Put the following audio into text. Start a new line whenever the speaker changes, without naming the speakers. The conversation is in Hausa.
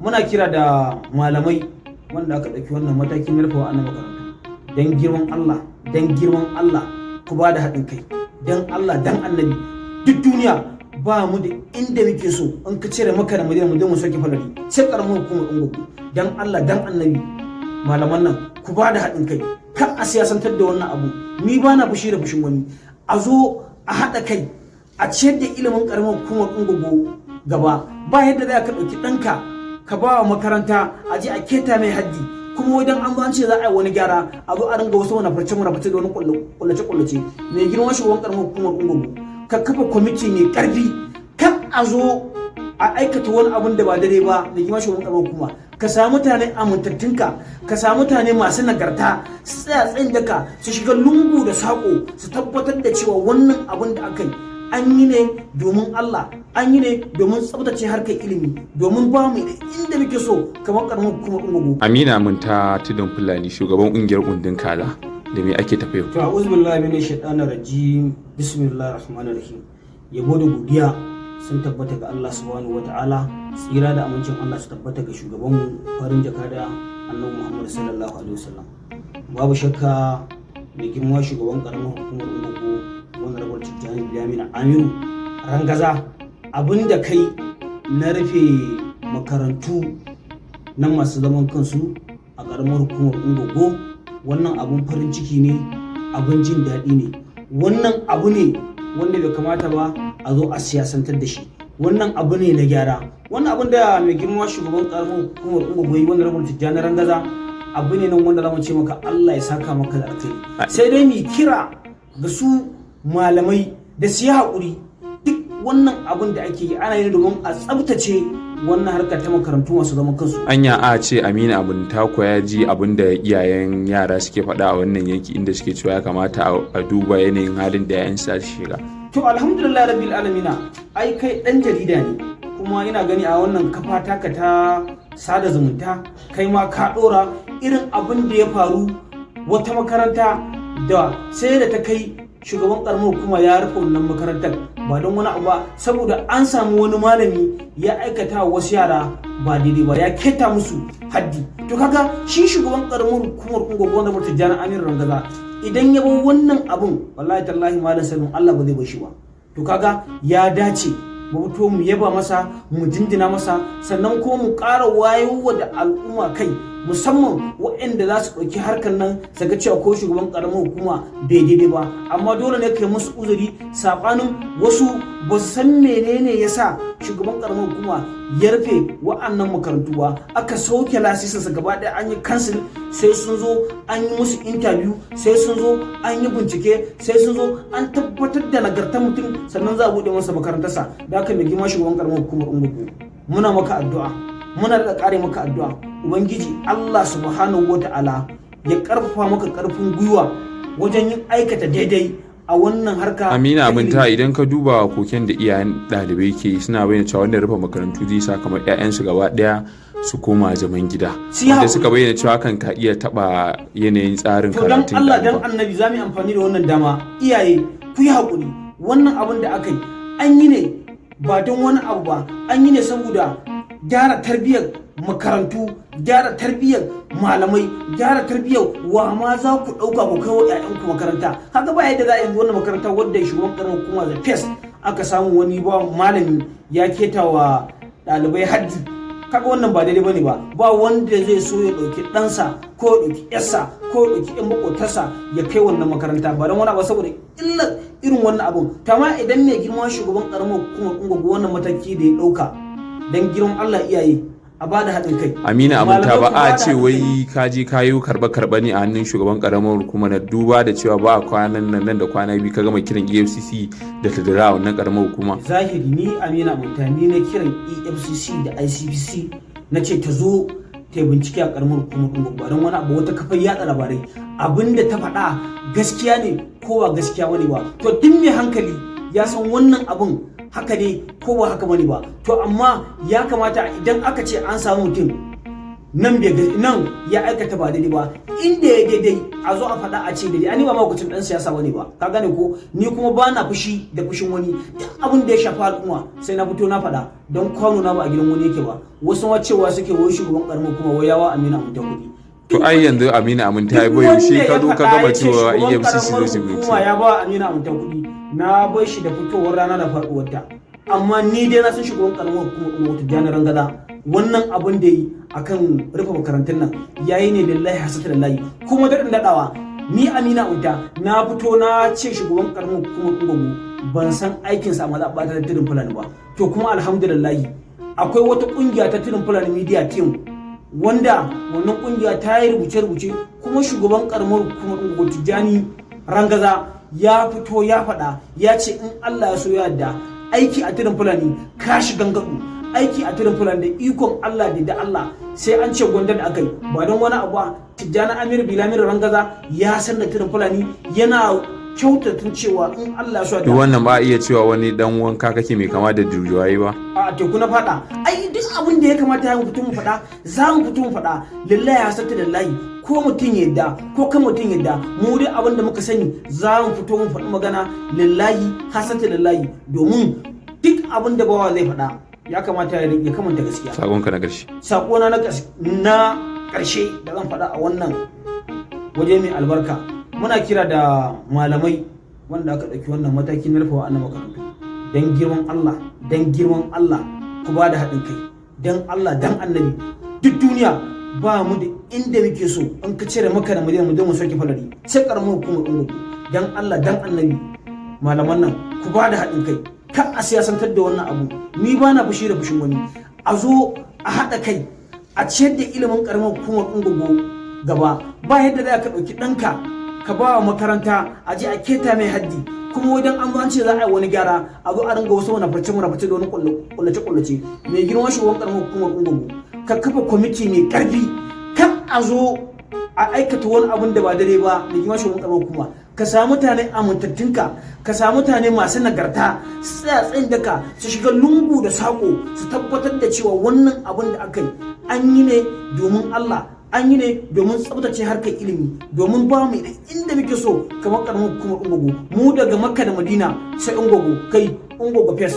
muna kira da malamai wanda aka ɗauki wannan matakin na rufe wa'annan makarantu dan girman Allah ku ba da haɗin kai dan Allah dan annabi. Duk duniya ba mu da inda muke so in ka cire maka da madina mu je mu sauke falari sai karamar hukumar ungogo. Dan Allah dan annabi malaman nan ku ba da haɗin kai, kan a siyasantar da wannan abu. Ni ba na fushi da fushin wani, a zo a haɗa kai a ciyar da ilimin karamar hukumar ungogo gaba. Ba yadda za ka ɗauki ɗanka ka ba wa makaranta a je a keta mai haddi, kuma wajen an ce za a yi wani gyara a zo a ringa wasu manafarce da wani kullace mai girma shugaban karamar hukumar ungogo ka kafa kwamiti mai karfi, kan a zo a aikata wani abun da ba dare ba. mai girma shugaban karamar hukuma ka samu mutane amintattunka, ka samu mutane masu nagarta su tsaya tsayin daka su shiga lungu da saƙo su tabbatar da cewa wannan abun da aka yi an yi ne domin Allah, an yi ne domin tsabtace harkar ilimi, domin ba mu da inda muke so kamar karamar hukumar ungogo.
Amina Munta Tudun Fulani, shugaban ƙungiyar Kundin Kala, da me ake tafe yau?
To a'udhu billahi minash shaitanir rajim, bismillahir rahmanir rahim. Yabo da godiya sun tabbata ga Allah subhanahu wataala, tsira da amincin Allah su tabbata ga shugaban farin jakada Annabi Muhammad sallallahu alaihi wasallam. Babu shakka mai girma shugaban karamar hukumar ungogo wanda rabar Tijjani Bilamina Amiru rangaza abinda kai na rufe makarantu na masu zaman kansu a karamar hukumar ungogo, wannan abun farin ciki ne, abun jin daɗi ne. Wannan abu ne wanda bai kamata ba a zo a siyasantar da shi. Wannan abu ne na gyara. Wannan abun da mai girma shugaban karamar hukumar ungogo yi wanda rabar Tijjani rangaza abu ne nan wanda zamu ce maka Allah ya saka maka da alkhairi. Sai dai mu kira ga su malamai da su yi haƙuri, duk wannan abin da ake yi ana yi domin a tsabtace wannan harkar ta makarantu masu zaman kansu.
Anya a ce Amina abin tako ya ji abin da iyayen yara suke faɗa a wannan yanki, inda suke cewa ya kamata a duba yanayin halin da yayan sa shiga.
To alhamdulillah rabbil alamina, ai kai dan jarida ne, kuma ina gani a wannan kafa taka ta sada zumunta kai ma ka ɗora irin abin da ya faru wata makaranta da sai da ta kai shugaban karamar hukuma ya rufe wannan makarantar ba don wani abu ba, saboda an samu wani malami ya aikata wasu yara ba daidai ba, ya keta musu haddi. To kaga shi shugaban karamar hukumar ungogo wanda bata jana Aminu Rangaza idan ya bar wannan abun wallahi tallahi malam Salim Allah ba zai bar shi ba. To kaga ya dace mu fito mu yaba masa, mu jinjina masa, sannan ko mu ƙara wayowa da al'umma kai, musamman waɗanda za su ɗauki harkar nan su ga cewa ko shugaban ƙaramar hukuma bai daidai ba. Amma dole ne kai musu uzuri, saɓanin wasu ba su san menene ya sa shugaban ƙaramar hukuma ya rufe wa'annan makarantu ba, aka sauke lasisinsa gaba ɗaya, an yi kansil, sai sun zo an yi musu interview, sai sun zo an yi bincike, sai sun zo an tabbatar da nagartar mutum, sannan za a buɗe masa makarantarsa. Da haka mai girma shugaban ƙaramar hukumar ungogo muna maka addu'a, muna da ƙare maka addu'a, ubangiji Allah subhanahu wata'ala ya ƙarfafa maka ƙarfin gwiwa wajen yin aikata daidai a wannan harka.
Amina Munta, idan ka duba koken da iyayen ɗalibai ke suna bayyana cewa wannan rufe makarantu zai sa kamar 'ya'yansu gaba ɗaya su koma zaman gida, wanda suka bayyana cewa kan ka iya taɓa yanayin tsarin karatun.
To dan Allah dan annabi za mu yi amfani da wannan dama, iyaye ku yi haƙuri, wannan abin da aka yi an yi ne ba don wani abu ba, an yi ne saboda gyara tarbiyyar makarantu, gyara tarbiyyar malamai, gyara tarbiyyar wa ma za ku ɗauka ku kai wa 'ya'yanku makaranta. Haka ba yadda za a yanzu wannan makaranta wadda shugaban karamar hukuma da fes aka samu wani ba malami ya keta wa ɗalibai haddi. Kaga wannan ba daidai bane ba, ba wanda zai so ya ɗauki ɗansa ko ya ɗauki ƴarsa ko ya ɗauki ƴan maƙotarsa ya kai wannan makaranta ba don wani abu, saboda illar irin wannan abun. Tama idan mai girma shugaban karamar hukumar ungogo wannan mataki da ya ɗauka, don girman Allah iyaye a ba da haɗin kai.
Amina Munta, ba a ce wai ka je kayo karɓe ne a hannun shugaban karamar hukuma na duba da cewa ba a kwanan nan da kwana biyu ka gama kiran EFCC da ta dira wannan karamar hukuma.
Zahiri ni Amina Munta ni na kiran EFCC da ICPC na ce ta zo ta yi bincike a karamar hukumar ungogo ba don wani abu, wata kafar yaɗa labarai abinda ta faɗa gaskiya ne ko ba gaskiya bane ba. To duk mai hankali ya san wannan abun haka ne ko ba haka bane ba. To amma ya kamata idan aka ce an samu mutum nan ya aikata ba daidai ba, inda ya daidai a zo a faɗa a ce daidai. Ani ba makwacin ɗan siyasa bane ba, ka gane ko, ni kuma ba na fushi da fushin wani. Duk abin da ya shafa al'umma sai na fito na faɗa, don kwano na ba a gidan wani yake ba. Wasu ma cewa suke wai shugaban karamar kuma wai yawa Aminu Aminta kuɗi.
To ai yanzu Aminu Aminta ya bayo shi ka zo ka gama cewa EFCC zo su bincike.
Kuma ya ba Aminu Aminta kuɗi, na bar shi da fitowar rana da faɗuwar ta. Amma ni dai na san shugaban karamar kuma wata janar Rangaza, wannan abin da yi akan rufe makarantun nan yayi ne lillahi hasata lillahi. Kuma da daɗawa ni Aminu Aminta na fito na ce shugaban karamar kuma Ungogo ban san aikinsa a mazaɓa ta Tudun Fulani ba. To kuma alhamdulillah akwai wata ƙungiya ta Tudun Fulani Media Team wanda wannan ƙungiya ta yi rubuce-rubuce, kuma shugaban karamar kuma Ungogo Tijjani Rangaza ya fito ya faɗa ya ce in Allah ya so ya yarda aiki a Tudun Fulani kashi gangadu, aiki a Tudun Fulani da ikon Allah da Allah sai an ce gwanda da akai ba don wani abu. Tijjani Amir Bilamir Rangaza ya san da Tudun Fulani, yana kyautata cewa in Allah ya so da
wannan ba iya cewa wani dan wanka kake mai kama da durjuwayi ba
a teku na fada. Ai duk abin da ya kamata ya fito mu faɗa za mu fito mu faɗa, lillahi hasata lillahi, ko mutum yadda ko kan mutum yadda, mu dai abin da muka sani za mu fito mu faɗi magana lillahi hasata lillahi, domin duk abin da bawa zai faɗa ya kamata ya kamanta gaskiya.
Sakonka na ƙarshe.
Sakona na ƙarshe da zan faɗa a wannan waje mai albarka, muna kira da malamai wanda aka ɗauki wannan mataki na rufe wa'annan makarantu, don girman Allah ku ba da haɗin kai, don Allah dan annabi. Duk duniya ba mu da inda muke so in ka cire maka da Madina mu je mu soke falari sai karamar hukumar Ungogo. Dan Allah dan annabi malaman nan ku ba da haɗin kai, kan a siyasantar da wannan abu. Ni ba na fushi da fushin wani, a zo a haɗa kai a ciyar da ilimin karamar hukumar Ungogo gaba. Ba yadda za ka ɗauki ɗanka ka ba wa makaranta a je a keta mai haddi, kuma wajen an ce za a yi wani gyara a zo a ringa wasu munafarce da wani kullace. Mai girman shugaban karamar hukumar Ungogo, ka kafa kwamiti mai karfi, kan a zo a aikata wani abin da ba dare ba. Mai girman shugaban karamar hukuma, ka samu mutane amintattunka, ka samu mutane masu nagarta, su tsaya tsayin daka, su shiga lungu da sako, su tabbatar da cewa wannan abin da aka yi an yi ne domin Allah, an yi ne domin tsabtace harkar ilimi, domin ba mu inda muke so kamar karamar hukumar Ungogo. Mu daga Makka da Madina sai Ungogo, kai Ungogo Fes.